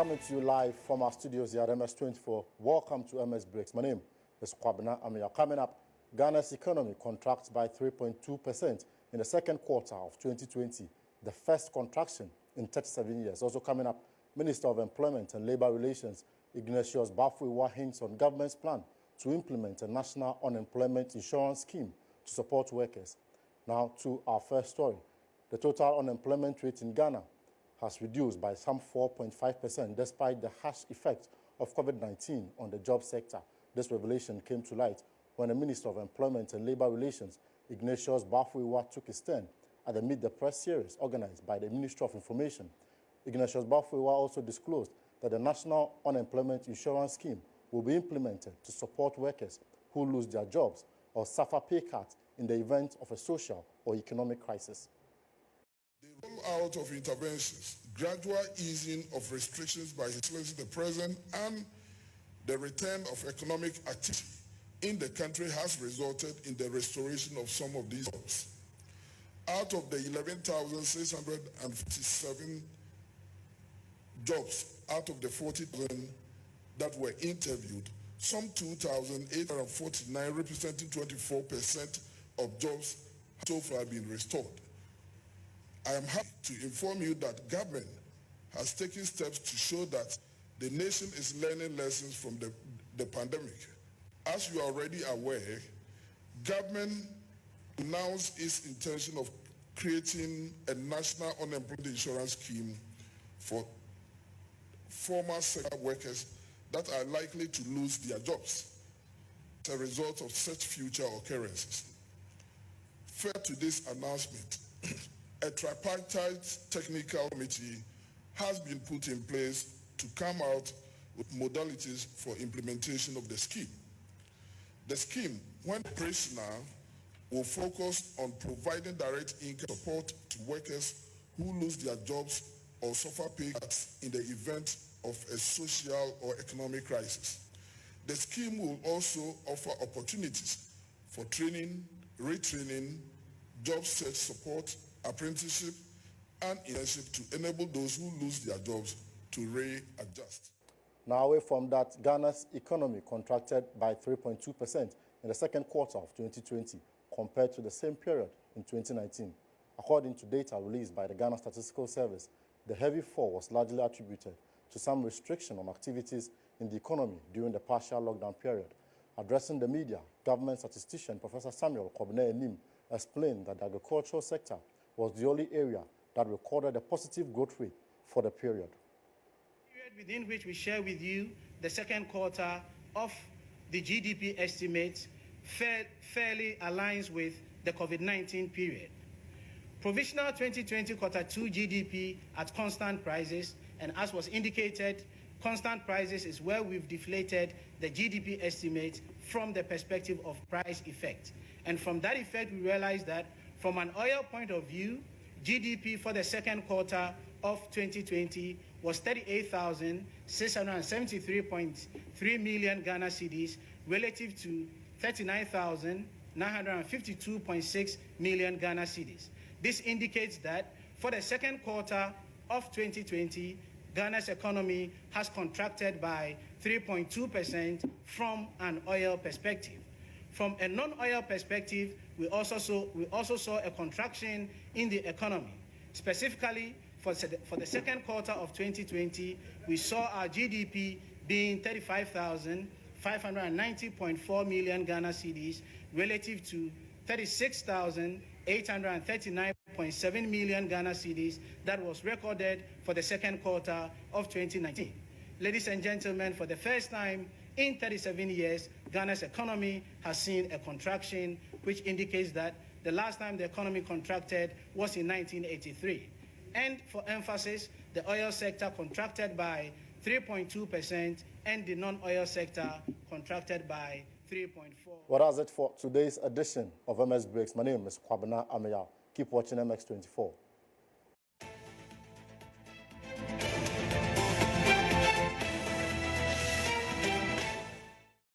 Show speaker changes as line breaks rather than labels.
Coming to you live from our studios here at MS24. Welcome to MS Breaks. My name is Kwabena Amia. Coming up, Ghana's economy contracts by 3.2% in the second quarter of 2020, the first contraction in 37 years. Also coming up, Minister of Employment and Labour Relations, Ignatius Bafui hints on government's plan to implement a national unemployment insurance scheme to support workers. Now to our first story. The total unemployment rate in Ghana has reduced by some 4.5% despite the harsh effect of COVID-19 on the job sector. This revelation came to light when the Minister of Employment and Labour Relations, Ignatius Bafui, took his turn at the Meet the Press series organized by the Ministry of Information. Ignatius Bafui also disclosed that the National Unemployment Insurance Scheme will be implemented to support workers who lose their jobs or suffer pay cuts in the event of a social or economic crisis.
The rollout of interventions, gradual easing of restrictions by His Excellency the President, and the return of economic activity in the country has resulted in the restoration of some of these jobs. Out of the 11,657 jobs out of the 40,000 that were interviewed, some 2,849, representing 24% of jobs, so far been restored. I am happy to inform you that government has taken steps to show that the nation is learning lessons from the pandemic. As you are already aware, government announced its intention of creating a national unemployment insurance scheme for former sector workers that are likely to lose their jobs as a result of such future occurrences. Fair to this announcement, a tripartite technical committee has been put in place to come out with modalities for implementation of the scheme. The scheme, when operational, will focus on providing direct income support to workers who lose their jobs or suffer pay cuts in the event of a social or economic crisis. The scheme will also offer opportunities for training, retraining, job search support, apprenticeship, and internship to enable those who lose their jobs to readjust.
Now, away from that, Ghana's economy contracted by 3.2% in the second quarter of 2020 compared to the same period in 2019. According to data released by the Ghana Statistical Service, the heavy fall was largely attributed to some restriction on activities in the economy during the partial lockdown period. Addressing the media, government statistician Professor Samuel Kobene-Enim explained that the agricultural sector was the only area that recorded a positive growth rate for the period.
Within which we share with you the second quarter of the GDP estimates fairly aligns with the COVID-19 period. Provisional 2020 quarter 2 GDP at constant prices, and as was indicated, constant prices is where we've deflated the GDP estimate from the perspective of price effect. And from that effect, we realized that from an oil point of view, GDP for the second quarter of 2020 was 38,673.3 million Ghana cedis relative to 39,952.6 million Ghana cedis. This indicates that for the second quarter of 2020, Ghana's economy has contracted by 3.2% from an oil perspective. From a non-oil perspective, we also saw a contraction in the economy. Specifically, for the second quarter of 2020, we saw our GDP being 35,590.4 million Ghana cedis relative to 36,839.7 million Ghana cedis that was recorded for the second quarter of 2019. Ladies and gentlemen, for the first time in 37 years, Ghana's economy has seen a contraction, which indicates that the last time the economy contracted was in 1983. And for emphasis, the oil sector contracted by 3.2% and the non-oil sector contracted by 3.4%.
Well, that's it for today's edition of MS Breaks. My name is Kwabena Amia. Keep watching MX24.